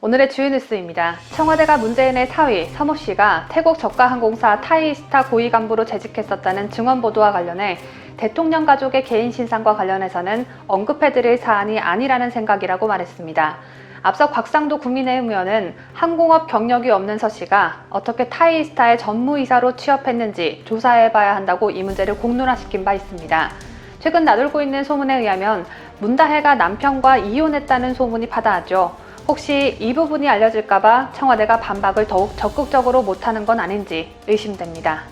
오늘의 주요 뉴스입니다. 청와대가 문재인의 사위 서모 씨가 태국 저가항공사 타이스타 고위 간부로 재직했었다는 증언 보도와 관련해 대통령 가족의 개인 신상과 관련해서는 언급해드릴 사안이 아니라는 생각이라고 말했습니다. 앞서 곽상도 국민의힘 의원은 항공업 경력이 없는 서 씨가 어떻게 타이스타의 전무이사로 취업했는지 조사해봐야 한다고 이 문제를 공론화시킨 바 있습니다. 최근 나돌고 있는 소문에 의하면 문다혜가 남편과 이혼했다는 소문이 파다하죠. 혹시 이 부분이 알려질까봐 청와대가 반박을 더욱 적극적으로 못하는 건 아닌지 의심됩니다.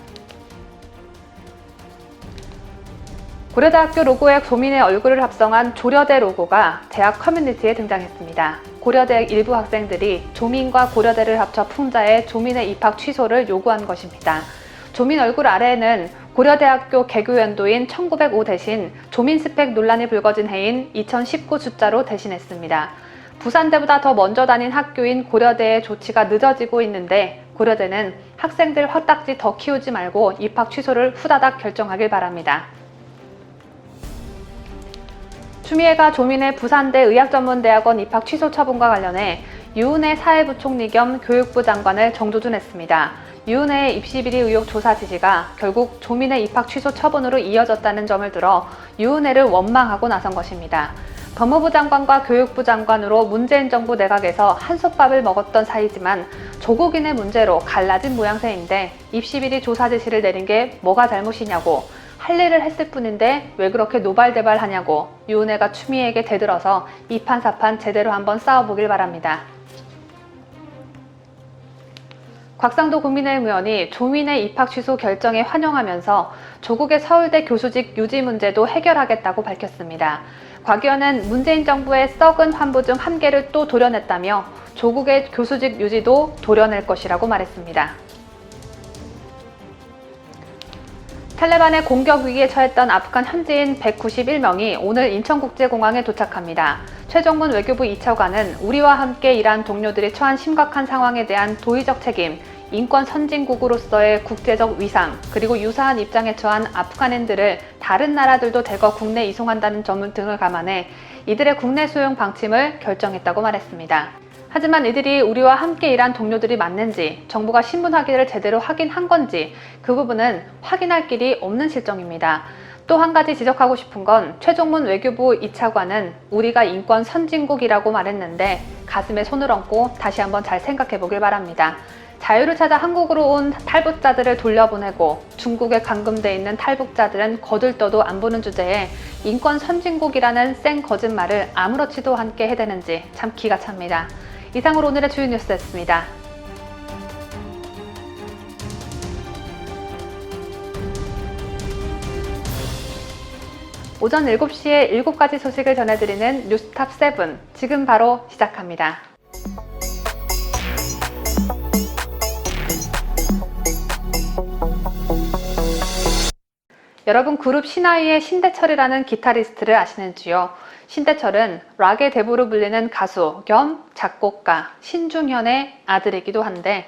고려대학교 로고에 조민의 얼굴을 합성한 조려대 로고가 대학 커뮤니티에 등장했습니다. 고려대 일부 학생들이 조민과 고려대를 합쳐 풍자해 조민의 입학 취소를 요구한 것입니다. 조민 얼굴 아래에는 고려대학교 개교연도인 1905 대신 조민 스펙 논란이 불거진 해인 2019 숫자로 대신했습니다. 부산대보다 더 먼저 다닌 학교인 고려대의 조치가 늦어지고 있는데 고려대는 학생들 화딱지 더 키우지 말고 입학 취소를 후다닥 결정하길 바랍니다. 추미애가 조민의 부산대 의학전문대학원 입학 취소 처분과 관련해 유은혜 사회부총리 겸 교육부 장관을 정조준했습니다. 유은혜의 입시비리 의혹 조사 지시가 결국 조민의 입학 취소 처분으로 이어졌다는 점을 들어 유은혜를 원망하고 나선 것입니다. 법무부 장관과 교육부 장관으로 문재인 정부 내각에서 한솥밥을 먹었던 사이지만 조국인의 문제로 갈라진 모양새인데 입시비리 조사 지시를 내린 게 뭐가 잘못이냐고, 할 일을 했을 뿐인데 왜 그렇게 노발대발하냐고 유은혜가 추미애에게 대들어서 이판사판 제대로 한번 싸워보길 바랍니다. 곽상도 국민의힘 의원이 조민의 입학 취소 결정에 환영하면서 조국의 서울대 교수직 유지 문제도 해결하겠다고 밝혔습니다. 곽 의원은 문재인 정부의 썩은 환부 중 한 개를 또 도려냈다며 조국의 교수직 유지도 도려낼 것이라고 말했습니다. 탈레반의 공격 위기에 처했던 아프간 현지인 191명이 오늘 인천국제공항에 도착합니다. 최정문 외교부 2차관은 우리와 함께 일한 동료들이 처한 심각한 상황에 대한 도의적 책임, 인권 선진국으로서의 국제적 위상, 그리고 유사한 입장에 처한 아프간인들을 다른 나라들도 대거 국내 이송한다는 점 등을 감안해 이들의 국내 수용 방침을 결정했다고 말했습니다. 하지만 이들이 우리와 함께 일한 동료들이 맞는지, 정부가 신분 확인을 제대로 확인한 건지 그 부분은 확인할 길이 없는 실정입니다. 또 한 가지 지적하고 싶은 건 최종문 외교부 2차관은 우리가 인권 선진국이라고 말했는데 가슴에 손을 얹고 다시 한번 잘 생각해 보길 바랍니다. 자유를 찾아 한국으로 온 탈북자들을 돌려보내고 중국에 감금돼 있는 탈북자들은 거들떠도 안 보는 주제에 인권 선진국이라는 쌩 거짓말을 아무렇지도 않게 해대는지 참 기가 찹니다. 이상으로 오늘의 주요 뉴스였습니다. 오전 7시에 7가지 소식을 전해드리는 뉴스탑 7, 지금 바로 시작합니다. 여러분, 그룹 신하위의 신대철이라는 기타리스트를 아시는지요? 신대철은 락의 대부로 불리는 가수 겸 작곡가 신중현의 아들이기도 한데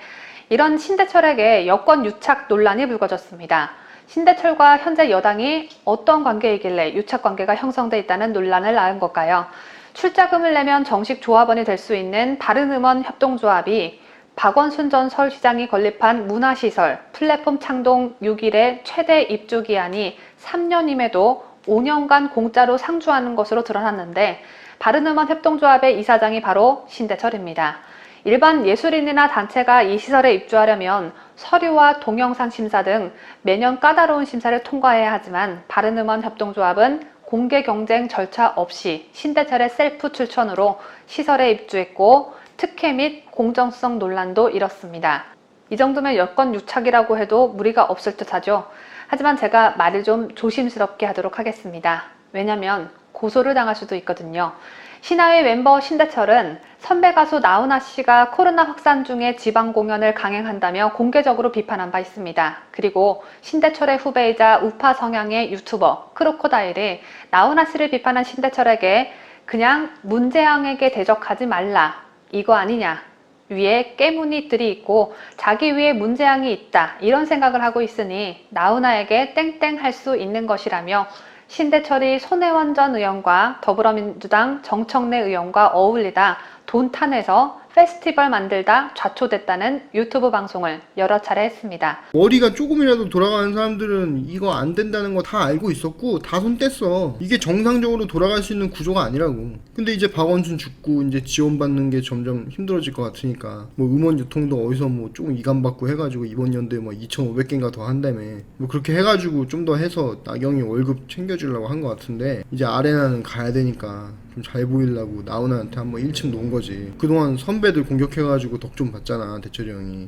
이런 신대철에게 여권 유착 논란이 불거졌습니다. 신대철과 현재 여당이 어떤 관계이길래 유착 관계가 형성돼 있다는 논란을 낳은 걸까요? 출자금을 내면 정식 조합원이 될 수 있는 바른음원 협동조합이 박원순 전 서울시장이 건립한 문화시설 플랫폼 창동 6일의 최대 입주 기한이 3년임에도 5년간 공짜로 상주하는 것으로 드러났는데 바른음원 협동조합의 이사장이 바로 신대철입니다. 일반 예술인이나 단체가 이 시설에 입주하려면 서류와 동영상 심사 등 매년 까다로운 심사를 통과해야 하지만 바른음원 협동조합은 공개 경쟁 절차 없이 신대철의 셀프 추천으로 시설에 입주했고 특혜 및 공정성 논란도 일었습니다. 이 정도면 여권 유착이라고 해도 무리가 없을 듯하죠. 하지만 제가 말을 좀 조심스럽게 하도록 하겠습니다. 왜냐면 고소를 당할 수도 있거든요. 신하의 멤버 신대철은 선배 가수 나훈아 씨가 코로나 확산 중에 지방 공연을 강행한다며 공개적으로 비판한 바 있습니다. 그리고 신대철의 후배이자 우파 성향의 유튜버 크로코다일이 나훈아 씨를 비판한 신대철에게 그냥 문재양에게 대적하지 말라, 이거 아니냐, 위에 깨무니들이 있고 자기 위에 문재양이 있다, 이런 생각을 하고 있으니 나훈아에게 땡땡 할 수 있는 것이라며 신대철이 손혜원 전 의원과 더불어민주당 정청래 의원과 어울리다 돈 타내서 페스티벌 만들다 좌초됐다는 유튜브 방송을 여러 차례 했습니다. 머리가 조금이라도 돌아가는 사람들은 이거 안 된다는 거 다 알고 있었고 다 손 뗐어. 이게 정상적으로 돌아갈 수 있는 구조가 아니라고. 근데 이제 박원순 죽고 이제 지원받는 게 점점 힘들어질 것 같으니까 뭐 음원 유통도 어디서 뭐 조금 이감받고 해가지고 이번 연도에 뭐 2,500개인가 더 한다며 뭐 그렇게 해가지고 좀 더 해서 나경이 월급 챙겨주려고 한 것 같은데 이제 아레나는 가야 되니까 좀 잘 보이려고 나훈아한테 한번 1층 놓은 거지. 그동안 선배들 공격해가지고 덕 좀 받잖아 대철이 형이.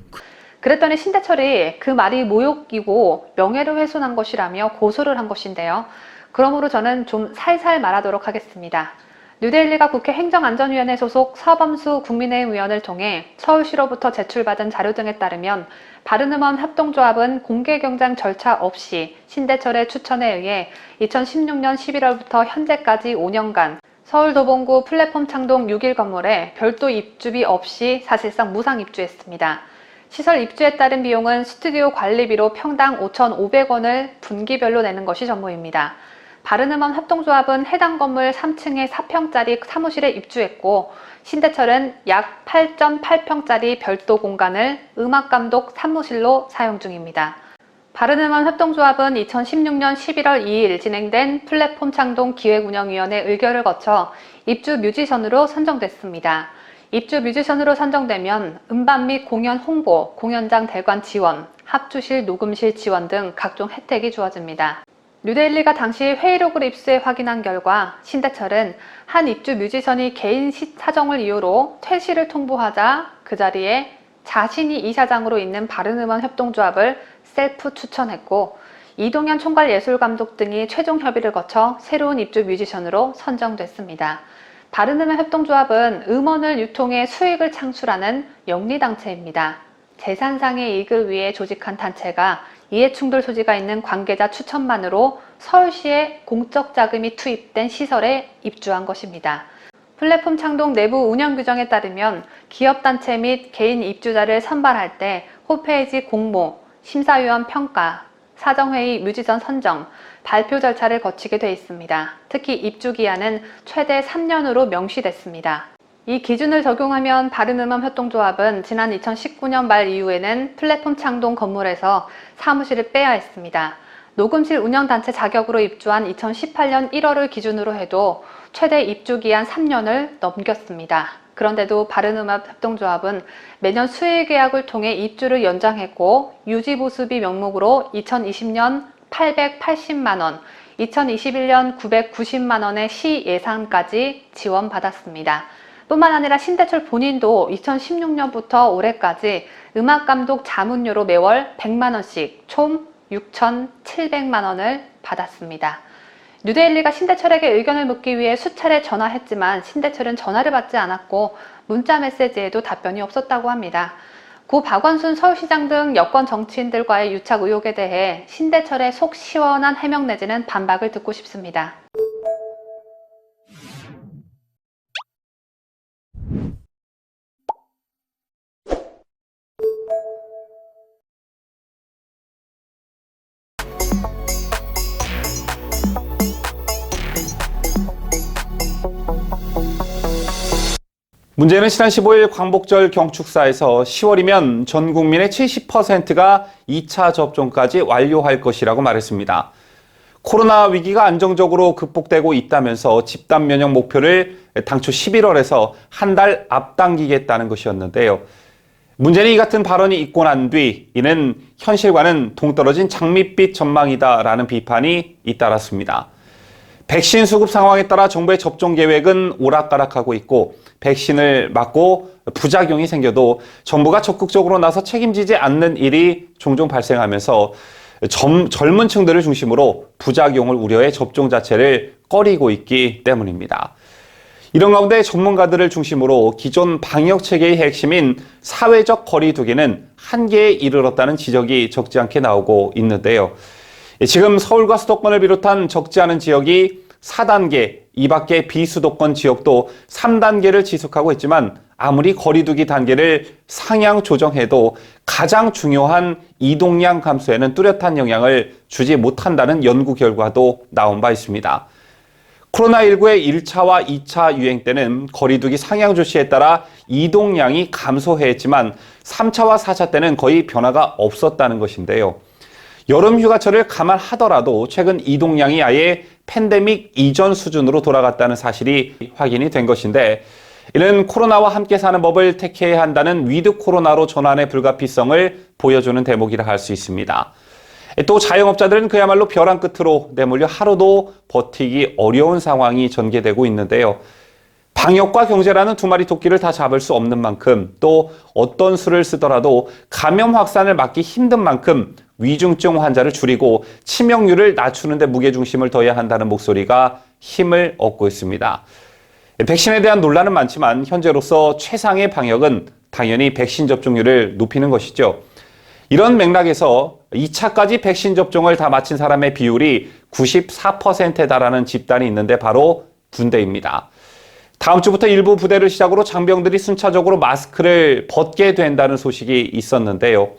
그랬더니 신대철이 그 말이 모욕이고 명예를 훼손한 것이라며 고소를 한 것인데요. 그러므로 저는 좀 살살 말하도록 하겠습니다. 뉴델리가 국회 행정안전위원회 소속 서범수 국민의힘 의원을 통해 서울시로부터 제출받은 자료 등에 따르면 바른음원 협동조합은 공개경쟁 절차 없이 신대철의 추천에 의해 2016년 11월부터 현재까지 5년간 서울도봉구 플랫폼 창동 6일 건물에 별도 입주비 없이 사실상 무상 입주했습니다. 시설 입주에 따른 비용은 스튜디오 관리비로 평당 5,500원을 분기별로 내는 것이 전부입니다. 바른음원 협동조합은 해당 건물 3층에 4평짜리 사무실에 입주했고 신대철은 약 8.8평짜리 별도 공간을 음악감독 사무실로 사용 중입니다. 바른음원 협동조합은 2016년 11월 2일 진행된 플랫폼 창동 기획운영위원회 의결을 거쳐 입주 뮤지션으로 선정됐습니다. 입주 뮤지션으로 선정되면 음반 및 공연 홍보, 공연장 대관 지원, 합주실, 녹음실 지원 등 각종 혜택이 주어집니다. 뉴데일리가 당시 회의록을 입수해 확인한 결과 신대철은 한 입주 뮤지션이 개인 사정을 이유로 퇴실을 통보하자 그 자리에 자신이 이사장으로 있는 바른음원 협동조합을 셀프 추천했고 이동현 총괄 예술감독 등이 최종 협의를 거쳐 새로운 입주 뮤지션으로 선정됐습니다. 바른음원 협동조합은 음원을 유통해 수익을 창출하는 영리단체입니다. 재산상의 이익을 위해 조직한 단체가 이해충돌 소지가 있는 관계자 추천만으로 서울시에 공적 자금이 투입된 시설에 입주한 것입니다. 플랫폼 창동 내부 운영 규정에 따르면 기업단체 및 개인 입주자를 선발할 때 홈페이지 공모, 심사위원 평가, 사정회의 뮤지션 선정, 발표 절차를 거치게 돼 있습니다. 특히 입주 기한은 최대 3년으로 명시됐습니다. 이 기준을 적용하면 바른음원 협동조합은 지난 2019년 말 이후에는 플랫폼 창동 건물에서 사무실을 빼야 했습니다. 녹음실 운영단체 자격으로 입주한 2018년 1월을 기준으로 해도 최대 입주 기한 3년을 넘겼습니다. 그런데도 바른음원 협동조합은 매년 수의 계약을 통해 입주를 연장했고 유지보수비 명목으로 2020년 880만원, 2021년 990만원의 시 예산까지 지원받았습니다. 뿐만 아니라 신대철 본인도 2016년부터 올해까지 음악감독 자문료로 매월 100만원씩 총 6,700만원을 받았습니다. 뉴데일리가 신대철에게 의견을 묻기 위해 수차례 전화했지만 신대철은 전화를 받지 않았고 문자 메시지에도 답변이 없었다고 합니다. 고 박원순 서울시장 등 여권 정치인들과의 유착 의혹에 대해 신대철의 속 시원한 해명 내지는 반박을 듣고 싶습니다. 문제는 지난 15일 광복절 경축사에서 10월이면 전 국민의 70%가 2차 접종까지 완료할 것이라고 말했습니다. 코로나 위기가 안정적으로 극복되고 있다면서 집단 면역 목표를 당초 11월에서 한 달 앞당기겠다는 것이었는데요. 문제는 이 같은 발언이 있고 난 뒤 이는 현실과는 동떨어진 장밋빛 전망이다라는 비판이 잇따랐습니다. 백신 수급 상황에 따라 정부의 접종 계획은 오락가락하고 있고 백신을 맞고 부작용이 생겨도 정부가 적극적으로 나서 책임지지 않는 일이 종종 발생하면서 젊은 층들을 중심으로 부작용을 우려해 접종 자체를 꺼리고 있기 때문입니다. 이런 가운데 전문가들을 중심으로 기존 방역 체계의 핵심인 사회적 거리 두기는 한계에 이르렀다는 지적이 적지 않게 나오고 있는데요. 지금 서울과 수도권을 비롯한 적지 않은 지역이 4단계, 이 밖의 비수도권 지역도 3단계를 지속하고 있지만 아무리 거리두기 단계를 상향 조정해도 가장 중요한 이동량 감소에는 뚜렷한 영향을 주지 못한다는 연구 결과도 나온 바 있습니다. 코로나19의 1차와 2차 유행 때는 거리두기 상향 조치에 따라 이동량이 감소했지만 3차와 4차 때는 거의 변화가 없었다는 것인데요. 여름 휴가철을 감안하더라도 최근 이동량이 아예 팬데믹 이전 수준으로 돌아갔다는 사실이 확인이 된 것인데, 이는 코로나와 함께 사는 법을 택해야 한다는 위드 코로나로 전환의 불가피성을 보여주는 대목이라 할 수 있습니다. 또 자영업자들은 그야말로 벼랑 끝으로 내몰려 하루도 버티기 어려운 상황이 전개되고 있는데요. 방역과 경제라는 두 마리 토끼를 다 잡을 수 없는 만큼, 또 어떤 수를 쓰더라도 감염 확산을 막기 힘든 만큼 위중증 환자를 줄이고 치명률을 낮추는 데 무게중심을 둬야 한다는 목소리가 힘을 얻고 있습니다. 백신에 대한 논란은 많지만 현재로서 최상의 방역은 당연히 백신 접종률을 높이는 것이죠. 이런 맥락에서 2차까지 백신 접종을 다 마친 사람의 비율이 94%에 달하는 집단이 있는데 바로 군대입니다. 다음 주부터 일부 부대를 시작으로 장병들이 순차적으로 마스크를 벗게 된다는 소식이 있었는데요.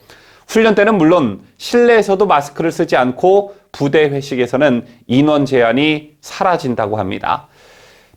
훈련 때는 물론 실내에서도 마스크를 쓰지 않고 부대 회식에서는 인원 제한이 사라진다고 합니다.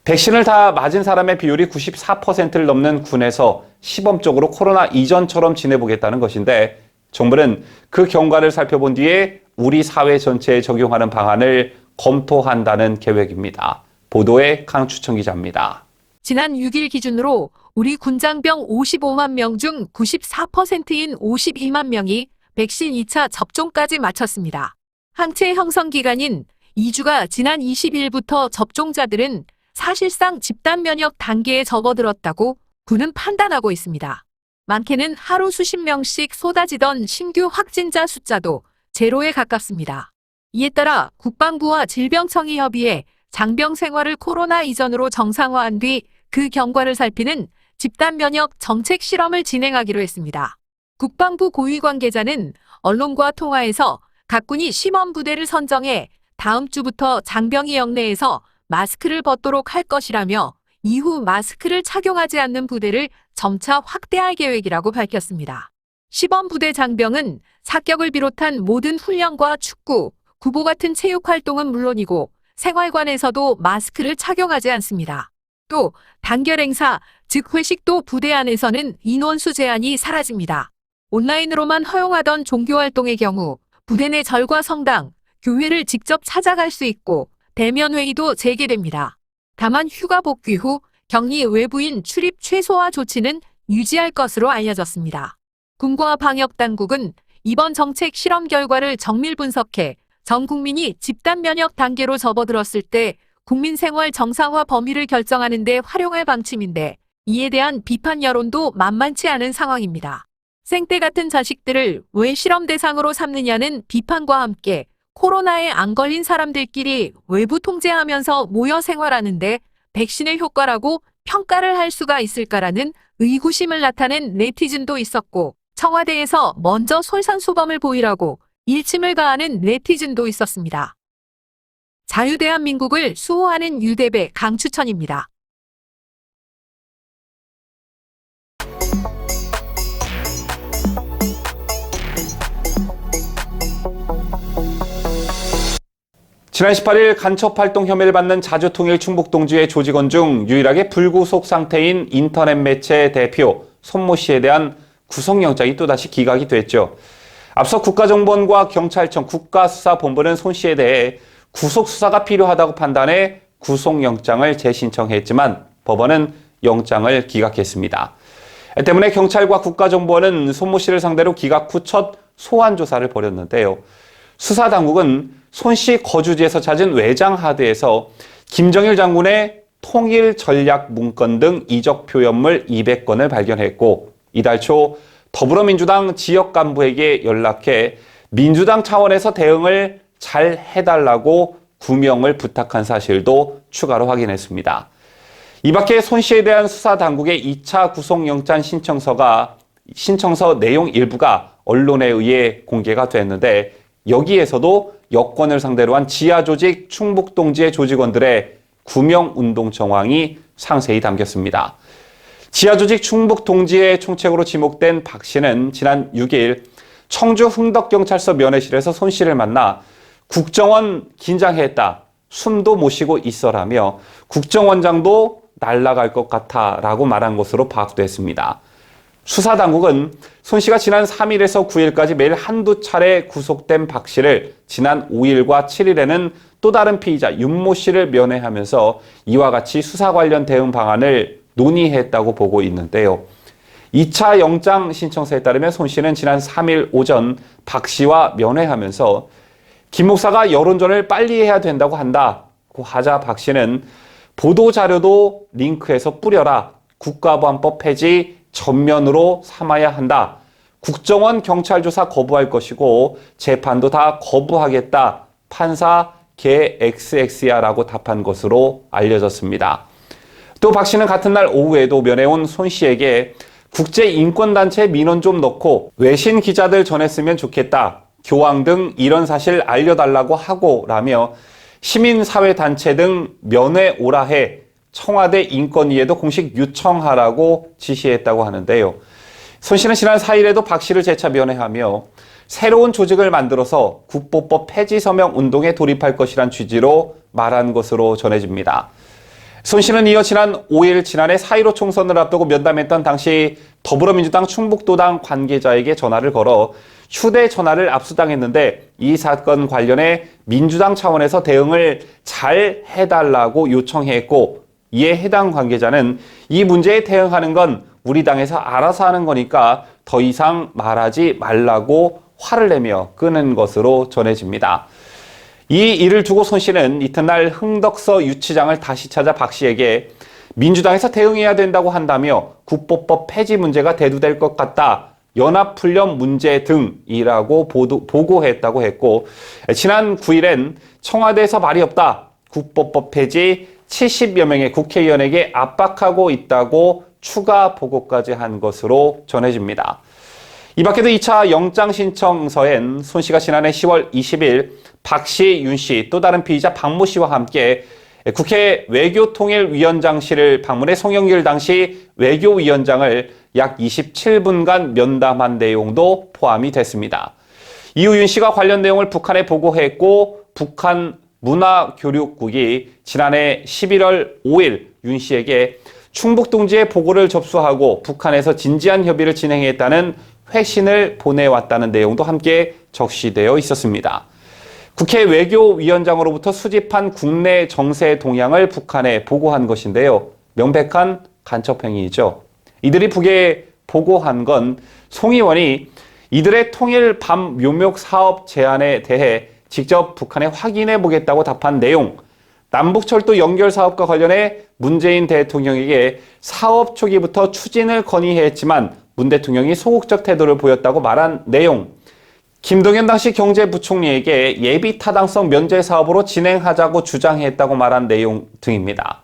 백신을 다 맞은 사람의 비율이 94%를 넘는 군에서 시범적으로 코로나 이전처럼 지내보겠다는 것인데, 정부는 그 경과를 살펴본 뒤에 우리 사회 전체에 적용하는 방안을 검토한다는 계획입니다. 보도에 강추천 기자입니다. 지난 6일 기준으로 우리 군장병 55만 명 중 94%인 52만 명이 백신 2차 접종까지 마쳤습니다. 항체 형성 기간인 2주가 지난 20일부터 접종자들은 사실상 집단 면역 단계에 접어들었다고 군은 판단하고 있습니다. 많게는 하루 수십 명씩 쏟아지던 신규 확진자 숫자도 제로에 가깝습니다. 이에 따라 국방부와 질병청이 협의해 장병 생활을 코로나 이전으로 정상화한 뒤 그 경과를 살피는 집단 면역 정책 실험을 진행하기로 했습니다. 국방부 고위 관계자는 언론과 통화에서 각 군이 심원 부대를 선정해 다음 주부터 장병이 영내에서 마스크를 벗도록 할 것이라며 이후 마스크를 착용하지 않는 부대를 점차 확대할 계획이라고 밝혔습니다. 시범 부대 장병은 사격을 비롯한 모든 훈련과 축구, 구보 같은 체육 활동은 물론이고 생활관에서도 마스크를 착용하지 않습니다. 또 단결 행사, 즉 회식도 부대 안에서는 인원수 제한이 사라집니다. 온라인으로만 허용하던 종교활동의 경우 부대 내 절과 성당, 교회를 직접 찾아갈 수 있고 대면 회의도 재개됩니다. 다만 휴가 복귀 후 격리 외부인 출입 최소화 조치는 유지할 것으로 알려졌습니다. 군과 방역당국은 이번 정책 실험 결과를 정밀 분석해 전 국민이 집단 면역 단계로 접어들었을 때 국민 생활 정상화 범위를 결정하는 데 활용할 방침인데, 이에 대한 비판 여론도 만만치 않은 상황입니다. 생떼 같은 자식들을 왜 실험 대상으로 삼느냐는 비판과 함께 코로나에 안 걸린 사람들끼리 외부 통제하면서 모여 생활하는데 백신의 효과라고 평가를 할 수가 있을까라는 의구심을 나타낸 네티즌도 있었고, 청와대에서 먼저 솔선수범을 보이라고 일침을 가하는 네티즌도 있었습니다. 자유대한민국을 수호하는 유대배 강추천입니다. 지난 18일 간첩활동 혐의를 받는 자주통일 충북동지의 조직원 중 유일하게 불구속 상태인 인터넷 매체 대표 손모 씨에 대한 구속영장이 또다시 기각이 됐죠. 앞서 국가정보원과 경찰청 국가수사본부는 손 씨에 대해 구속수사가 필요하다고 판단해 구속영장을 재신청했지만 법원은 영장을 기각했습니다. 때문에 경찰과 국가정보원은 손모 씨를 상대로 기각 후 첫 소환조사를 벌였는데요. 수사당국은 손 씨 거주지에서 찾은 외장 하드에서 김정일 장군의 통일 전략 문건 등 이적 표현물 200건을 발견했고, 이달 초 더불어민주당 지역 간부에게 연락해 민주당 차원에서 대응을 잘 해달라고 구명을 부탁한 사실도 추가로 확인했습니다. 이 밖에 손 씨에 대한 수사당국의 2차 구속영장 신청서 내용 일부가 언론에 의해 공개가 됐는데, 여기에서도 여권을 상대로 한 지하조직 충북동지의 조직원들의 구명운동 정황이 상세히 담겼습니다. 지하조직 충북동지의 총책으로 지목된 박 씨는 지난 6일 청주 흥덕경찰서 면회실에서 손 씨를 만나 국정원 긴장했다, 숨도 못 쉬고 있어라며 국정원장도 날아갈 것 같아 라고 말한 것으로 파악됐습니다. 수사당국은 손 씨가 지난 3일에서 9일까지 매일 한두 차례 구속된 박 씨를 지난 5일과 7일에는 또 다른 피의자 윤모 씨를 면회하면서 이와 같이 수사 관련 대응 방안을 논의했다고 보고 있는데요. 2차 영장 신청서에 따르면 손 씨는 지난 3일 오전 박 씨와 면회하면서 김 목사가 여론전을 빨리 해야 된다고 한다고 하자 박 씨는 보도자료도 링크해서 뿌려라. 국가보안법 폐지 전면으로 삼아야 한다. 국정원 경찰 조사 거부할 것이고 재판도 다 거부하겠다. 판사 개 XX야 라고 답한 것으로 알려졌습니다. 또 박 씨는 같은 날 오후에도 면회온 손 씨에게 국제인권단체 민원 좀 넣고 외신 기자들 전했으면 좋겠다. 교황 등 이런 사실 알려달라고 하고 라며 시민사회단체 등 면회 오라 해 청와대 인권위에도 공식 요청하라고 지시했다고 하는데요. 손 씨는 지난 4일에도 박 씨를 재차 면회하며 새로운 조직을 만들어서 국보법 폐지 서명 운동에 돌입할 것이란 취지로 말한 것으로 전해집니다. 손 씨는 이어 지난 5일 지난해 4.15 총선을 앞두고 면담했던 당시 더불어민주당 충북도당 관계자에게 전화를 걸어 휴대전화를 압수당했는데 이 사건 관련해 민주당 차원에서 대응을 잘 해달라고 요청했고 이에 해당 관계자는 이 문제에 대응하는 건 우리 당에서 알아서 하는 거니까 더 이상 말하지 말라고 화를 내며 끊은 것으로 전해집니다. 이 일을 두고 손 씨는 이튿날 흥덕서 유치장을 다시 찾아 박 씨에게 민주당에서 대응해야 된다고 한다며 국보법 폐지 문제가 대두될 것 같다. 연합훈련 문제 등이라고 보고했다고 했고 지난 9일엔 청와대에서 말이 없다. 국보법 폐지 70여 명의 국회의원에게 압박하고 있다고 추가 보고까지 한 것으로 전해집니다. 이 밖에도 2차 영장 신청서엔 손 씨가 지난해 10월 20일 박 씨, 윤 씨, 또 다른 피의자 박모 씨와 함께 국회 외교통일위원장실을 방문해 송영길 당시 외교위원장을 약 27분간 면담한 내용도 포함이 됐습니다. 이후 윤 씨가 관련 내용을 북한에 보고했고 북한 문화교육국이 지난해 11월 5일 윤 씨에게 충북둥지의 보고를 접수하고 북한에서 진지한 협의를 진행했다는 회신을 보내왔다는 내용도 함께 적시되어 있었습니다. 국회 외교위원장으로부터 수집한 국내 정세 동향을 북한에 보고한 것인데요. 명백한 간첩행위이죠. 이들이 북에 보고한 건 송 의원이 이들의 통일 밤 묘목 사업 제안에 대해 직접 북한에 확인해 보겠다고 답한 내용, 남북철도 연결 사업과 관련해 문재인 대통령에게 사업 초기부터 추진을 건의했지만 문 대통령이 소극적 태도를 보였다고 말한 내용, 김동연 당시 경제부총리에게 예비 타당성 면제 사업으로 진행하자고 주장했다고 말한 내용 등입니다.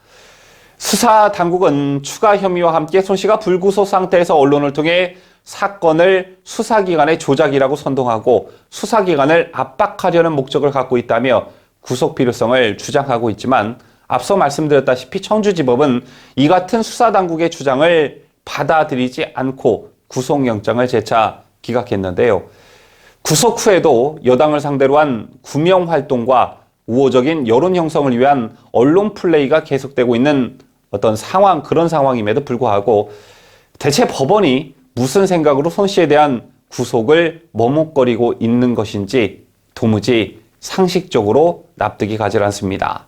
수사 당국은 추가 혐의와 함께 손 씨가 불구속 상태에서 언론을 통해 사건을 수사기관의 조작이라고 선동하고 수사기관을 압박하려는 목적을 갖고 있다며 구속 필요성을 주장하고 있지만 앞서 말씀드렸다시피 청주지법은 이 같은 수사당국의 주장을 받아들이지 않고 구속영장을 재차 기각했는데요. 구속 후에도 여당을 상대로 한 구명활동과 우호적인 여론 형성을 위한 언론 플레이가 계속되고 있는 어떤 상황, 그런 상황임에도 불구하고 대체 법원이 무슨 생각으로 손 씨에 대한 구속을 머뭇거리고 있는 것인지 도무지 상식적으로 납득이 가지 않습니다.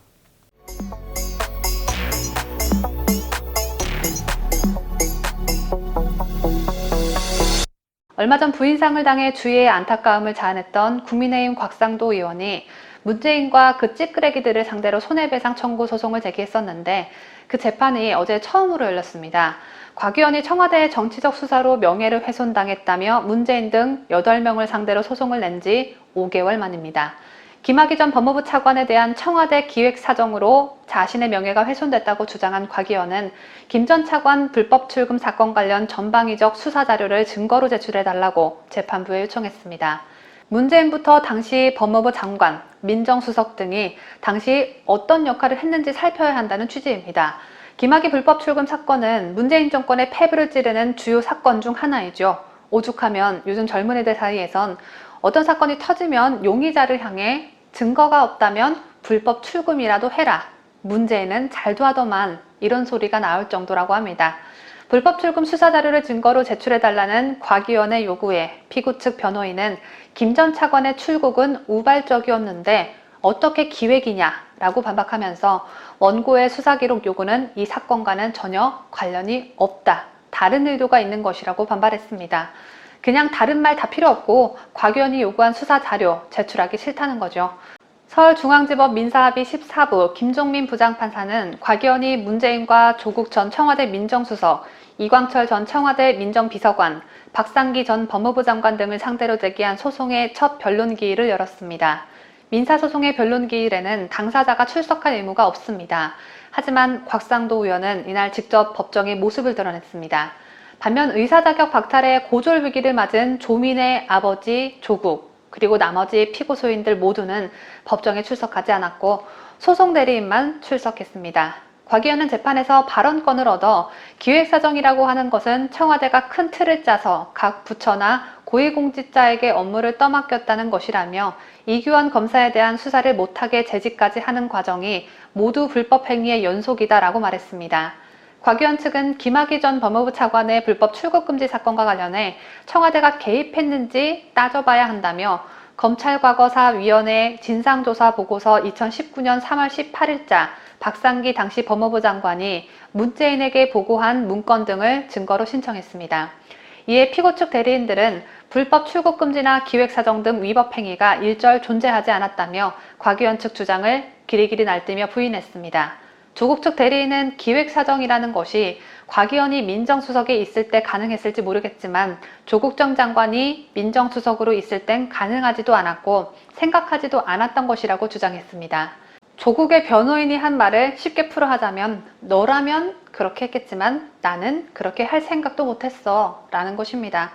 얼마 전 부인상을 당해 주위의 안타까움을 자아냈던 국민의힘 곽상도 의원이 문재인과 그 찌끄레기들을 상대로 손해배상 청구 소송을 제기했었는데 그 재판이 어제 처음으로 열렸습니다. 곽 의원이 청와대의 정치적 수사로 명예를 훼손당했다며 문재인 등 8명을 상대로 소송을 낸 지 5개월 만입니다. 김학의 전 법무부 차관에 대한 청와대 기획 사정으로 자신의 명예가 훼손됐다고 주장한 곽 의원은 김 전 차관 불법 출금 사건 관련 전방위적 수사 자료를 증거로 제출해달라고 재판부에 요청했습니다. 문재인부터 당시 법무부 장관, 민정수석 등이 당시 어떤 역할을 했는지 살펴야 한다는 취지입니다. 김학의 불법 출금 사건은 문재인 정권의 패부를 찌르는 주요 사건 중 하나이죠. 오죽하면 요즘 젊은이들 사이에선 어떤 사건이 터지면 용의자를 향해 증거가 없다면 불법 출금이라도 해라. 문재인은 잘도 하더만 이런 소리가 나올 정도라고 합니다. 불법 출금 수사 자료를 증거로 제출해달라는 곽 의원의 요구에 피고 측 변호인은 김 전 차관의 출국은 우발적이었는데 어떻게 기획이냐라고 반박하면서 원고의 수사 기록 요구는 이 사건과는 전혀 관련이 없다. 다른 의도가 있는 것이라고 반발했습니다. 그냥 다른 말 다 필요 없고 곽 의원이 요구한 수사 자료 제출하기 싫다는 거죠. 서울중앙지법 민사합의 14부 김종민 부장판사는 곽 의원이 문재인과 조국 전 청와대 민정수석, 이광철 전 청와대 민정비서관, 박상기 전 법무부 장관 등을 상대로 제기한 소송의 첫 변론기일을 열었습니다. 민사소송의 변론기일에는 당사자가 출석할 의무가 없습니다. 하지만 곽상도 의원은 이날 직접 법정의 모습을 드러냈습니다. 반면 의사 자격 박탈의 고졸 위기를 맞은 조민의 아버지 조국, 그리고 나머지 피고소인들 모두는 법정에 출석하지 않았고 소송 대리인만 출석했습니다. 곽 의원은 재판에서 발언권을 얻어 기획사정이라고 하는 것은 청와대가 큰 틀을 짜서 각 부처나 고위공직자에게 업무를 떠맡겼다는 것이라며 이규원 검사에 대한 수사를 못하게 제지까지 하는 과정이 모두 불법 행위의 연속이다라고 말했습니다. 곽 의원 측은 김학의 전 법무부 차관의 불법 출국 금지 사건과 관련해 청와대가 개입했는지 따져봐야 한다며 검찰과거사위원회 진상조사 보고서 2019년 3월 18일자 박상기 당시 법무부 장관이 문재인에게 보고한 문건 등을 증거로 신청했습니다. 이에 피고 측 대리인들은 불법 출국 금지나 기획사정 등 위법 행위가 일절 존재하지 않았다며 곽 의원 측 주장을 길이길이 날뛰며 부인했습니다. 조국 측 대리인은 기획사정이라는 것이 곽 의원이 민정수석에 있을 때 가능했을지 모르겠지만 조국 전 장관이 민정수석으로 있을 땐 가능하지도 않았고 생각하지도 않았던 것이라고 주장했습니다. 조국의 변호인이 한 말을 쉽게 풀어하자면 너라면 그렇게 했겠지만 나는 그렇게 할 생각도 못했어 라는 것입니다.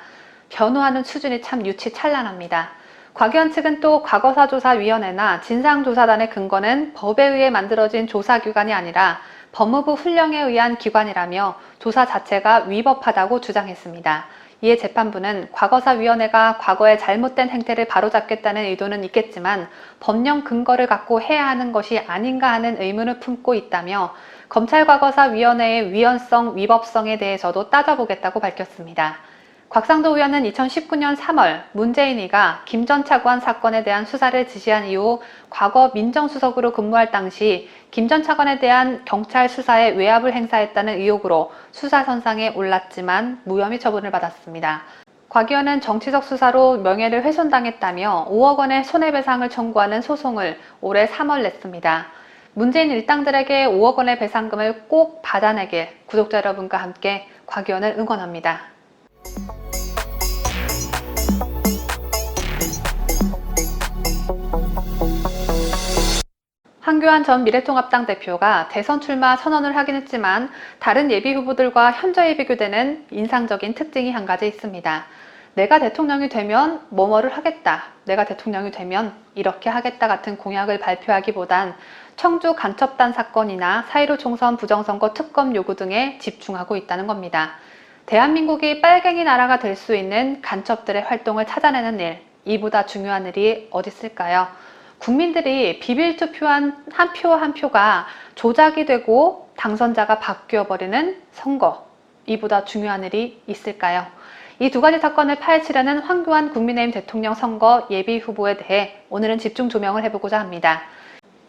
변호하는 수준이 참 유치찬란합니다. 곽 의원 측은 또 과거사조사위원회나 진상조사단의 근거는 법에 의해 만들어진 조사기관이 아니라 법무부 훈령에 의한 기관이라며 조사 자체가 위법하다고 주장했습니다. 이에 재판부는 과거사위원회가 과거의 잘못된 행태를 바로잡겠다는 의도는 있겠지만 법령 근거를 갖고 해야 하는 것이 아닌가 하는 의문을 품고 있다며 검찰과거사위원회의 위헌성, 위법성에 대해서도 따져보겠다고 밝혔습니다. 곽상도 의원은 2019년 3월 문재인이가 김 전 차관 사건에 대한 수사를 지시한 이후 과거 민정수석으로 근무할 당시 김 전 차관에 대한 경찰 수사에 외압을 행사했다는 의혹으로 수사선상에 올랐지만 무혐의 처분을 받았습니다. 곽 의원은 정치적 수사로 명예를 훼손당했다며 5억 원의 손해배상을 청구하는 소송을 올해 3월 냈습니다. 문재인 일당들에게 5억 원의 배상금을 꼭 받아내길 구독자 여러분과 함께 곽 의원을 응원합니다. 황교안 전 미래통합당 대표가 대선 출마 선언을 하긴 했지만 다른 예비 후보들과 현저히 비교되는 인상적인 특징이 한 가지 있습니다. 내가 대통령이 되면 뭐뭐를 하겠다, 내가 대통령이 되면 이렇게 하겠다 같은 공약을 발표하기보단 청주 간첩단 사건이나 4.15 총선 부정선거 특검 요구 등에 집중하고 있다는 겁니다. 대한민국이 빨갱이 나라가 될 수 있는 간첩들의 활동을 찾아내는 일, 이보다 중요한 일이 어디 있을까요? 국민들이 비밀 투표한 한 표 한 표가 조작이 되고 당선자가 바뀌어버리는 선거, 이보다 중요한 일이 있을까요? 이 두 가지 사건을 파헤치려는 황교안 국민의힘 대통령 선거 예비 후보에 대해 오늘은 집중 조명을 해보고자 합니다.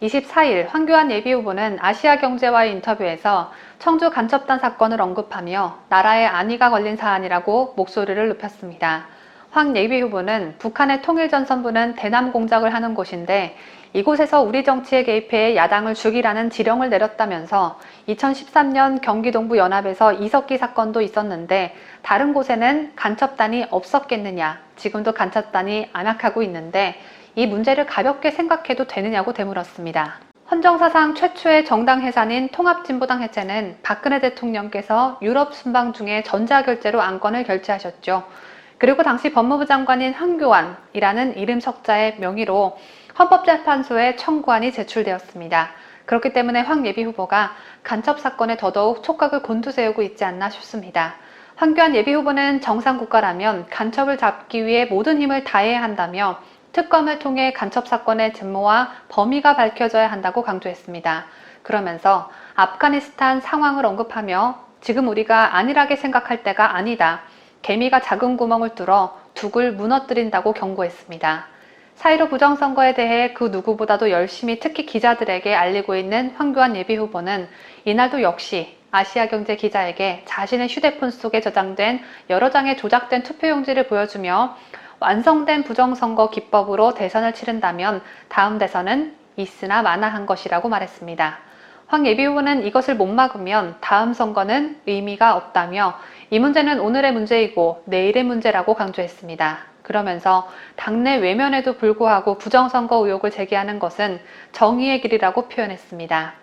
24일 황교안 예비후보는 아시아경제와의 인터뷰에서 청주 간첩단 사건을 언급하며 나라의 안위가 걸린 사안이라고 목소리를 높였습니다. 황 예비후보는 북한의 통일전선부는 대남 공작을 하는 곳인데 이곳에서 우리 정치에 개입해 야당을 죽이라는 지령을 내렸다면서 2013년 경기동부 연합에서 이석기 사건도 있었는데 다른 곳에는 간첩단이 없었겠느냐, 지금도 간첩단이 안악하고 있는데 이 문제를 가볍게 생각해도 되느냐고 되물었습니다. 헌정사상 최초의 정당 해산인 통합진보당 해체는 박근혜 대통령께서 유럽 순방 중에 전자결제로 안건을 결제하셨죠. 그리고 당시 법무부 장관인 황교안이라는 이름 석자의 명의로 헌법재판소에 청구안이 제출되었습니다. 그렇기 때문에 황 예비후보가 간첩 사건에 더더욱 촉각을 곤두세우고 있지 않나 싶습니다. 황교안 예비후보는 정상국가라면 간첩을 잡기 위해 모든 힘을 다해야 한다며 특검을 통해 간첩 사건의 전모와 범위가 밝혀져야 한다고 강조했습니다. 그러면서 아프가니스탄 상황을 언급하며 지금 우리가 안일하게 생각할 때가 아니다. 개미가 작은 구멍을 뚫어 둑을 무너뜨린다고 경고했습니다. 4.15 부정선거에 대해 그 누구보다도 열심히 특히 기자들에게 알리고 있는 황교안 예비후보는 이날도 역시 아시아경제 기자에게 자신의 휴대폰 속에 저장된 여러 장의 조작된 투표용지를 보여주며 완성된 부정선거 기법으로 대선을 치른다면 다음 대선은 있으나 마나한 것이라고 말했습니다. 황 예비후보는 이것을 못 막으면 다음 선거는 의미가 없다며 이 문제는 오늘의 문제이고 내일의 문제라고 강조했습니다. 그러면서 당내 외면에도 불구하고 부정선거 의혹을 제기하는 것은 정의의 길이라고 표현했습니다.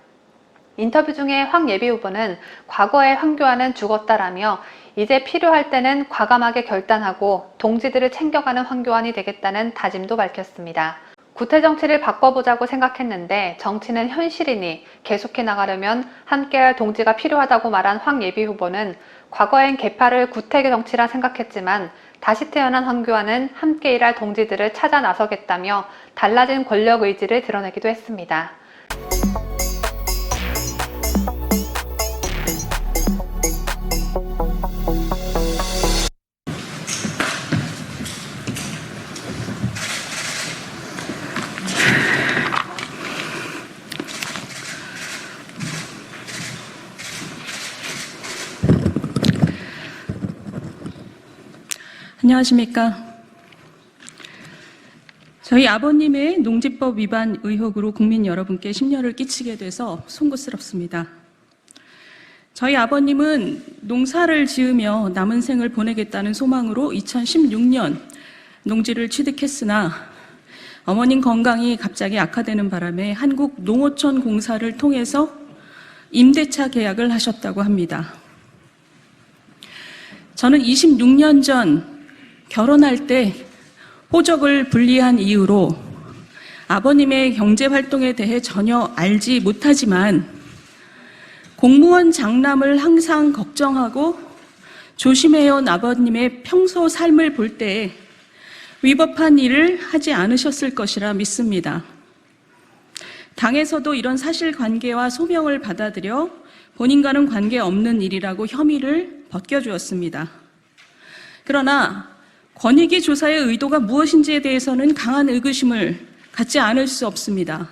인터뷰 중에 황 예비후보는 과거에 황교안은 죽었다라며 이제 필요할 때는 과감하게 결단하고 동지들을 챙겨가는 황교안이 되겠다는 다짐도 밝혔습니다. 구태 정치를 바꿔보자고 생각했는데 정치는 현실이니 계속해 나가려면 함께할 동지가 필요하다고 말한 황 예비후보는 과거엔 개파를 구태 정치라 생각했지만 다시 태어난 황교안은 함께 일할 동지들을 찾아 나서겠다며 달라진 권력 의지를 드러내기도 했습니다. 안녕하십니까. 저희 아버님의 농지법 위반 의혹으로 국민 여러분께 심려를 끼치게 돼서 송구스럽습니다. 저희 아버님은 농사를 지으며 남은 생을 보내겠다는 소망으로 2016년 농지를 취득했으나 어머님 건강이 갑자기 악화되는 바람에 한국농어촌공사를 통해서 임대차 계약을 하셨다고 합니다. 저는 26년 전 결혼할 때 호적을 분리한 이유로 아버님의 경제활동에 대해 전혀 알지 못하지만 공무원 장남을 항상 걱정하고 조심해온 아버님의 평소 삶을 볼 때 위법한 일을 하지 않으셨을 것이라 믿습니다. 당에서도 이런 사실관계와 소명을 받아들여 본인과는 관계없는 일이라고 혐의를 벗겨주었습니다. 그러나 권익위 조사의 의도가 무엇인지에 대해서는 강한 의구심을 갖지 않을 수 없습니다.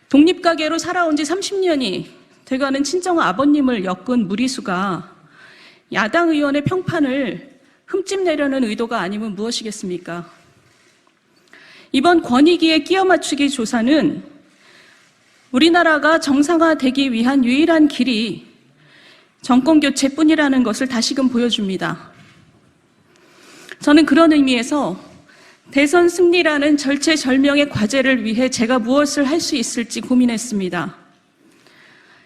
독립가계로 살아온 지 30년이 돼가는 친정 아버님을 엮은 무리수가 야당 의원의 평판을 흠집내려는 의도가 아니면 무엇이겠습니까? 이번 권익위의 끼어 맞추기 조사는 우리나라가 정상화되기 위한 유일한 길이 정권교체뿐이라는 것을 다시금 보여줍니다. 저는 그런 의미에서 대선 승리라는 절체절명의 과제를 위해 제가 무엇을 할 수 있을지 고민했습니다.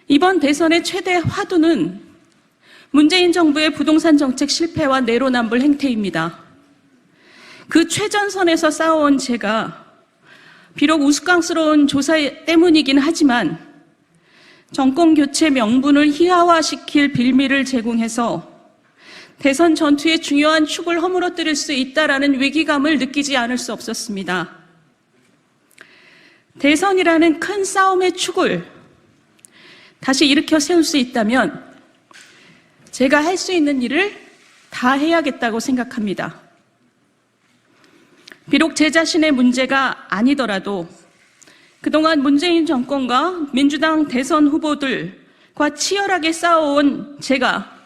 이번 대선의 최대 화두는 문재인 정부의 부동산 정책 실패와 내로남불 행태입니다. 그 최전선에서 싸워온 제가 비록 우스꽝스러운 조사 때문이긴 하지만 정권교체 명분을 희화화시킬 빌미를 제공해서 대선 전투의 중요한 축을 허물어뜨릴 수 있다라는 위기감을 느끼지 않을 수 없었습니다. 대선이라는 큰 싸움의 축을 다시 일으켜 세울 수 있다면 제가 할 수 있는 일을 다 해야겠다고 생각합니다. 비록 제 자신의 문제가 아니더라도 그동안 문재인 정권과 민주당 대선 후보들과 치열하게 싸워온 제가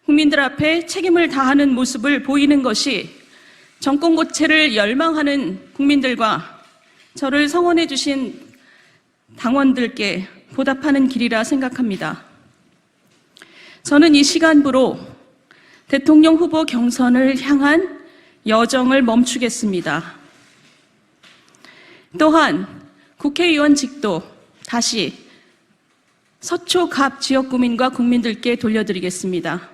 국민들 앞에 책임을 다하는 모습을 보이는 것이 정권 교체를 열망하는 국민들과 저를 성원해 주신 당원들께 보답하는 길이라 생각합니다. 저는 이 시간부로 대통령 후보 경선을 향한 여정을 멈추겠습니다. 또한 국회의원직도 다시 서초갑 지역구민과 국민들께 돌려드리겠습니다.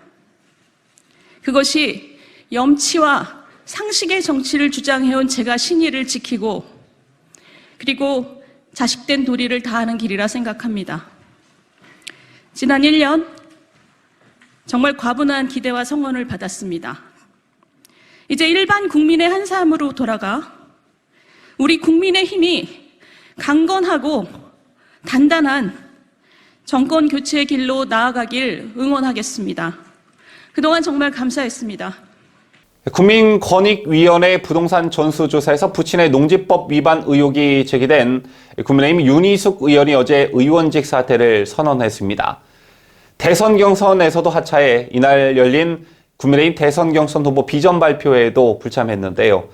그것이 염치와 상식의 정치를 주장해온 제가 신의를 지키고 그리고 자식된 도리를 다하는 길이라 생각합니다. 지난 1년 정말 과분한 기대와 성원을 받았습니다. 이제 일반 국민의 한 사람으로 돌아가 우리 국민의힘이 강건하고 단단한 정권 교체의 길로 나아가길 응원하겠습니다. 그동안 정말 감사했습니다. 국민권익위원회 부동산 전수조사에서 부친의 농지법 위반 의혹이 제기된 국민의힘 윤희숙 의원이 어제 의원직 사퇴를 선언했습니다. 대선 경선에서도 하차해 이날 열린 국민의힘 대선 경선 후보 비전 발표회에도 불참했는데요.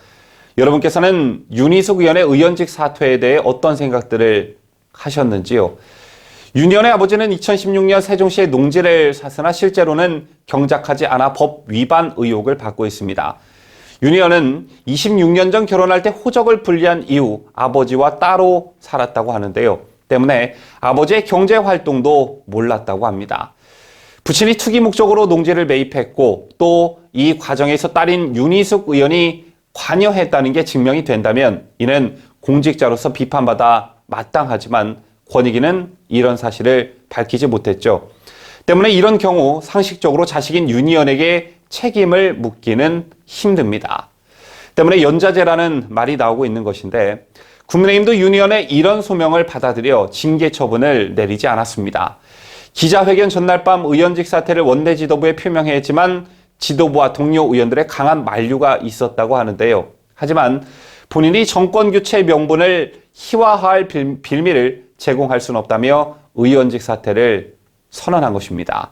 여러분께서는 윤희숙 의원의 의원직 사퇴에 대해 어떤 생각들을 하셨는지요? 윤 의원의 아버지는 2016년 세종시의 농지를 샀으나 실제로는 경작하지 않아 법 위반 의혹을 받고 있습니다. 윤 의원은 26년 전 결혼할 때 호적을 분리한 이후 아버지와 따로 살았다고 하는데요. 때문에 아버지의 경제 활동도 몰랐다고 합니다. 부친이 투기 목적으로 농지를 매입했고 또 이 과정에서 딸인 윤희숙 의원이 관여했다는 게 증명이 된다면 이는 공직자로서 비판받아 마땅하지만 권익위는 이런 사실을 밝히지 못했죠. 때문에 이런 경우 상식적으로 자식인 윤 의원에게 책임을 묻기는 힘듭니다. 때문에 연좌제라는 말이 나오고 있는 것인데 국민의힘도 윤 의원의 이런 소명을 받아들여 징계 처분을 내리지 않았습니다. 기자회견 전날 밤 의원직 사퇴를 원내 지도부에 표명해 했지만 지도부와 동료 의원들의 강한 만류가 있었다고 하는데요. 하지만 본인이 정권교체 명분을 희화화할 빌미를 제공할 수는 없다며 의원직 사퇴를 선언한 것입니다.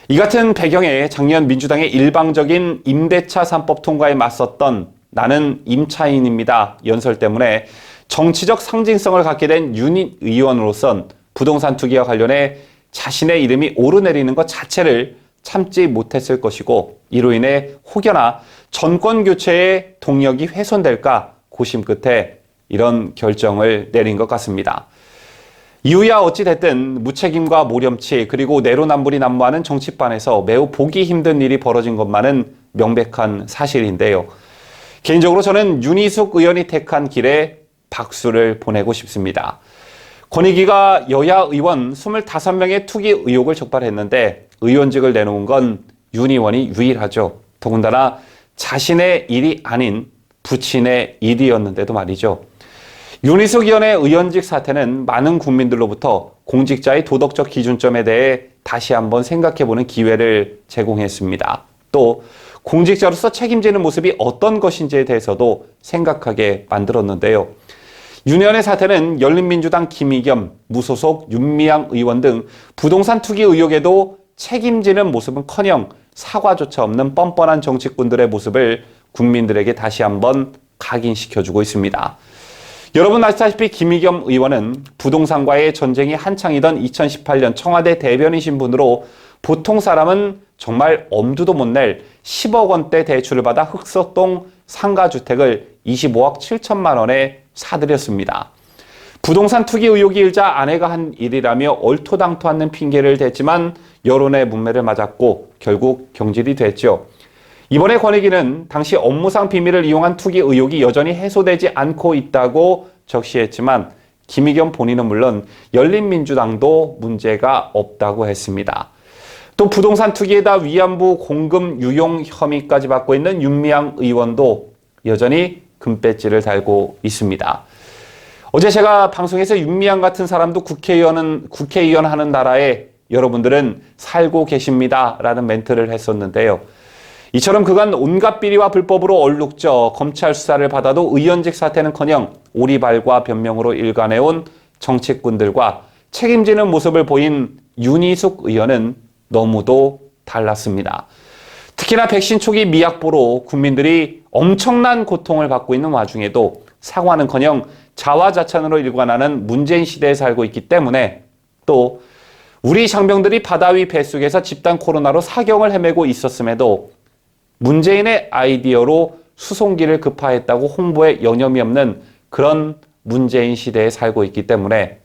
이 같은 배경에 작년 민주당의 일방적인 임대차 3법 통과에 맞섰던 나는 임차인입니다 연설 때문에 정치적 상징성을 갖게 된 윤 의원으로선 부동산 투기와 관련해 자신의 이름이 오르내리는 것 자체를 참지 못했을 것이고 이로 인해 혹여나 정권 교체의 동력이 훼손될까 고심 끝에 이런 결정을 내린 것 같습니다. 이유야 어찌됐든 무책임과 모렴치 그리고 내로남불이 난무하는 정치판에서 매우 보기 힘든 일이 벌어진 것만은 명백한 사실인데요. 개인적으로 저는 윤희숙 의원이 택한 길에 박수를 보내고 싶습니다. 권익위가 여야 의원 25명의 투기 의혹을 적발했는데 의원직을 내놓은 건 윤 의원이 유일하죠. 더군다나 자신의 일이 아닌 부친의 일이었는데도 말이죠. 윤희숙 의원의 의원직 사퇴는 많은 국민들로부터 공직자의 도덕적 기준점에 대해 다시 한번 생각해보는 기회를 제공했습니다. 또 공직자로서 책임지는 모습이 어떤 것인지에 대해서도 생각하게 만들었는데요. 윤 의원의 사퇴는 열린민주당 김의겸, 무소속 윤미향 의원 등 부동산 투기 의혹에도 책임지는 모습은커녕 사과조차 없는 뻔뻔한 정치꾼들의 모습을 국민들에게 다시 한번 각인시켜주고 있습니다. 여러분 아시다시피 김의겸 의원은 부동산과의 전쟁이 한창이던 2018년 청와대 대변인신 분으로 보통 사람은 정말 엄두도 못 낼 10억 원대 대출을 받아 흑석동 상가주택을 25억 7천만 원에 사들였습니다. 부동산 투기 의혹이 일자 아내가 한 일이라며 얼토당토 않는 핑계를 댔지만 여론의 문매를 맞았고 결국 경질이 됐죠. 이번에 권익위는 당시 업무상 비밀을 이용한 투기 의혹이 여전히 해소되지 않고 있다고 적시했지만 김의겸 본인은 물론 열린민주당도 문제가 없다고 했습니다. 또 부동산 투기에다 위안부 공금 유용 혐의까지 받고 있는 윤미향 의원도 여전히 금배지를 달고 있습니다. 어제 제가 방송에서 윤미향 같은 사람도 국회의원 하는 나라에 여러분들은 살고 계십니다 라는 멘트를 했었는데요. 이처럼 그간 온갖 비리와 불법으로 얼룩져 검찰 수사를 받아도 의원직 사퇴는커녕 오리발과 변명으로 일관해온 정치꾼들과 책임지는 모습을 보인 윤희숙 의원은 너무도 달랐습니다. 특히나 백신 초기 미약보로 국민들이 엄청난 고통을 받고 있는 와중에도 사과는커녕 자화자찬으로 일관하는 문재인 시대에 살고 있기 때문에 또 우리 장병들이 바다 위 뱃속에서 집단 코로나로 사경을 헤매고 있었음에도 문재인의 아이디어로 수송기를 급파했다고 홍보에 여념이 없는 그런 문재인 시대에 살고 있기 때문에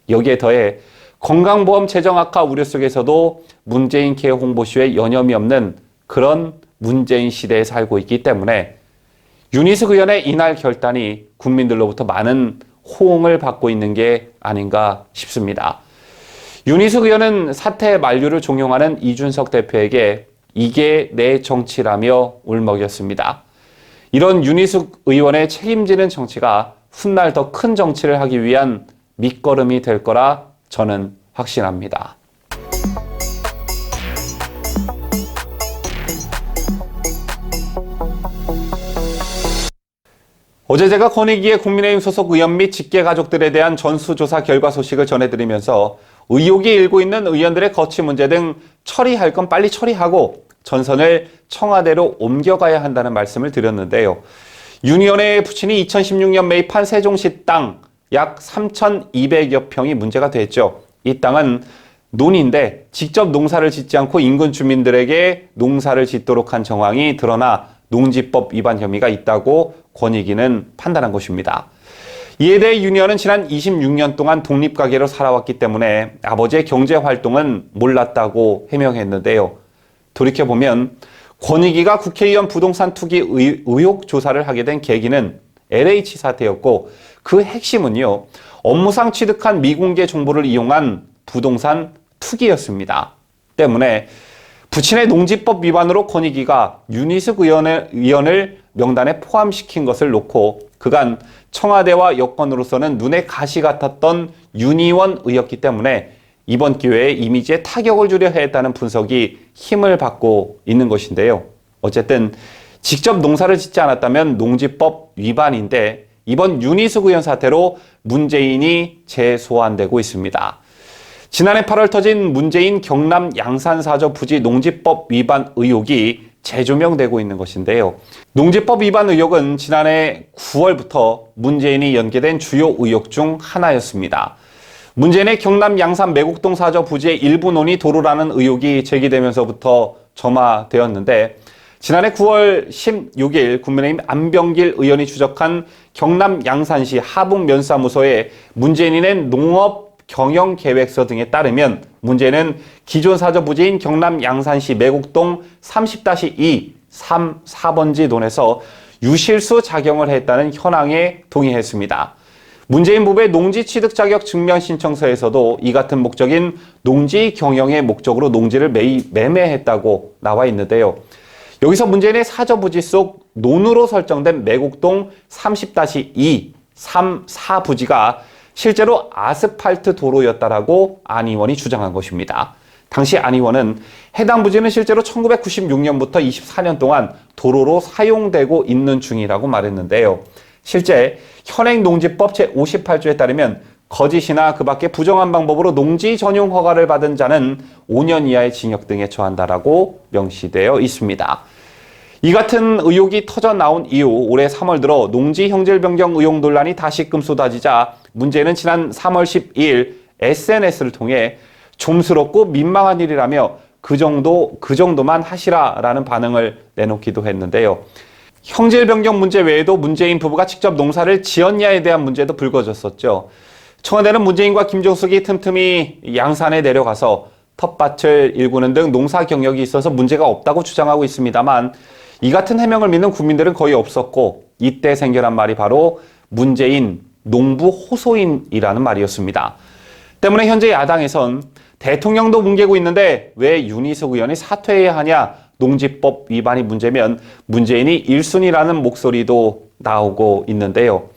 여기에 더해 건강보험 재정 악화 우려 속에서도 문재인 케어 홍보쇼에 여념이 없는 그런 문재인 시대에 살고 있기 때문에 윤희숙 의원의 이날 결단이 국민들로부터 많은 호응을 받고 있는 게 아닌가 싶습니다. 윤희숙 의원은 사퇴 만류를 종용하는 이준석 대표에게 이게 내 정치라며 울먹였습니다. 이런 윤희숙 의원의 책임지는 정치가 훗날 더 큰 정치를 하기 위한 밑거름이 될 거라 저는 확신합니다. 어제 제가 권익위의 국민의힘 소속 의원 및 직계 가족들에 대한 전수조사 결과 소식을 전해드리면서 의혹이 일고 있는 의원들의 거취 문제 등 처리할 건 빨리 처리하고 전선을 청와대로 옮겨가야 한다는 말씀을 드렸는데요. 윤 의원의 부친이 2016년 매입한 세종시 땅 약 3,200여 평이 문제가 됐죠. 이 땅은 논인데 직접 농사를 짓지 않고 인근 주민들에게 농사를 짓도록 한 정황이 드러나 농지법 위반 혐의가 있다고 권익위는 판단한 것입니다. 이에 대해 윤 의원은 지난 26년 동안 독립가게로 살아왔기 때문에 아버지의 경제활동은 몰랐다고 해명했는데요. 돌이켜보면 권익위가 국회의원 부동산 투기 의혹 조사를 하게 된 계기는 LH 사태였고 그 핵심은요, 업무상 취득한 미공개 정보를 이용한 부동산 투기였습니다. 때문에 부친의 농지법 위반으로 권익위가 윤희숙 의원을 명단에 포함시킨 것을 놓고 그간 청와대와 여권으로서는 눈에 가시 같았던 윤 의원이었기 때문에 이번 기회에 이미지에 타격을 주려 했다는 분석이 힘을 받고 있는 것인데요. 어쨌든 직접 농사를 짓지 않았다면 농지법 위반인데 이번 윤희숙 의원 사태로 문제인이 재소환되고 있습니다. 지난해 8월 터진 문재인 경남 양산사저 부지 농지법 위반 의혹이 재조명되고 있는 것인데요. 농지법 위반 의혹은 지난해 9월부터 문재인이 연계된 주요 의혹 중 하나였습니다. 문재인의 경남 양산 매곡동 사저 부지의 일부 논이 도로라는 의혹이 제기되면서부터 점화되었는데 지난해 9월 16일 국민의힘 안병길 의원이 추적한 경남 양산시 하북면사무소에 문재인이 낸 농업 경영계획서 등에 따르면 문제는 기존 사저 부지인 경남 양산시 매곡동 30-2, 3, 4번지 논에서 유실수 작용을 했다는 현황에 동의했습니다. 문재인 부부의 농지 취득 자격 증명 신청서에서도 이 같은 목적인 농지 경영의 목적으로 농지를 매매했다고 나와 있는데요. 여기서 문재인의 사저 부지 속 논으로 설정된 매곡동 30-2, 3, 4 부지가 실제로 아스팔트 도로였다라고 안 의원이 주장한 것입니다. 당시 안 의원은 해당 부지는 실제로 1996년부터 24년 동안 도로로 사용되고 있는 중이라고 말했는데요. 실제 현행 농지법 제58조에 따르면 거짓이나 그 밖에 부정한 방법으로 농지 전용 허가를 받은 자는 5년 이하의 징역 등에 처한다라고 명시되어 있습니다. 이 같은 의혹이 터져 나온 이후 올해 3월 들어 농지 형질 변경 의혹 논란이 다시금 쏟아지자 문재인은 지난 3월 12일 SNS를 통해 좀스럽고 민망한 일이라며 그 정도만 하시라라는 반응을 내놓기도 했는데요. 형질 변경 문제 외에도 문재인 부부가 직접 농사를 지었냐에 대한 문제도 불거졌었죠. 청와대는 문재인과 김종숙이 틈틈이 양산에 내려가서 텃밭을 일구는 등 농사 경력이 있어서 문제가 없다고 주장하고 있습니다만 이 같은 해명을 믿는 국민들은 거의 없었고 이때 생겨난 말이 바로 문재인 농부 호소인이라는 말이었습니다. 때문에 현재 야당에선 대통령도 뭉개고 있는데 왜 윤희숙 의원이 사퇴해야 하냐, 농지법 위반이 문제면 문재인이 1순위라는 목소리도 나오고 있는데요.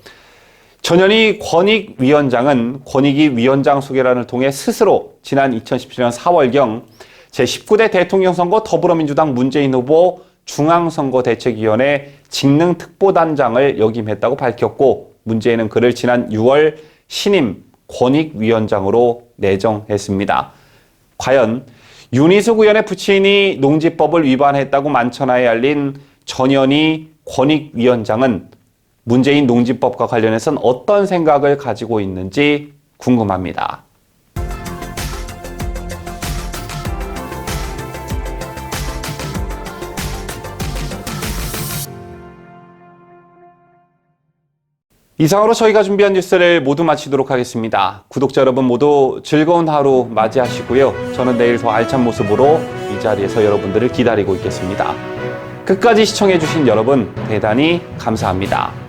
전현희 권익위원장은 권익위 위원장 소개란을 통해 스스로 지난 2017년 4월경 제19대 대통령 선거 더불어민주당 문재인 후보 중앙선거대책위원회 직능특보단장을 역임했다고 밝혔고 문재인은 그를 지난 6월 신임 권익위원장으로 내정했습니다. 과연 윤희숙 의원의 부친이 농지법을 위반했다고 만천하에 알린 전현희 권익위원장은 문재인 농지법과 관련해서는 어떤 생각을 가지고 있는지 궁금합니다. 이상으로 저희가 준비한 뉴스를 모두 마치도록 하겠습니다. 구독자 여러분 모두 즐거운 하루 맞이하시고요. 저는 내일 더 알찬 모습으로 이 자리에서 여러분들을 기다리고 있겠습니다. 끝까지 시청해주신 여러분 대단히 감사합니다.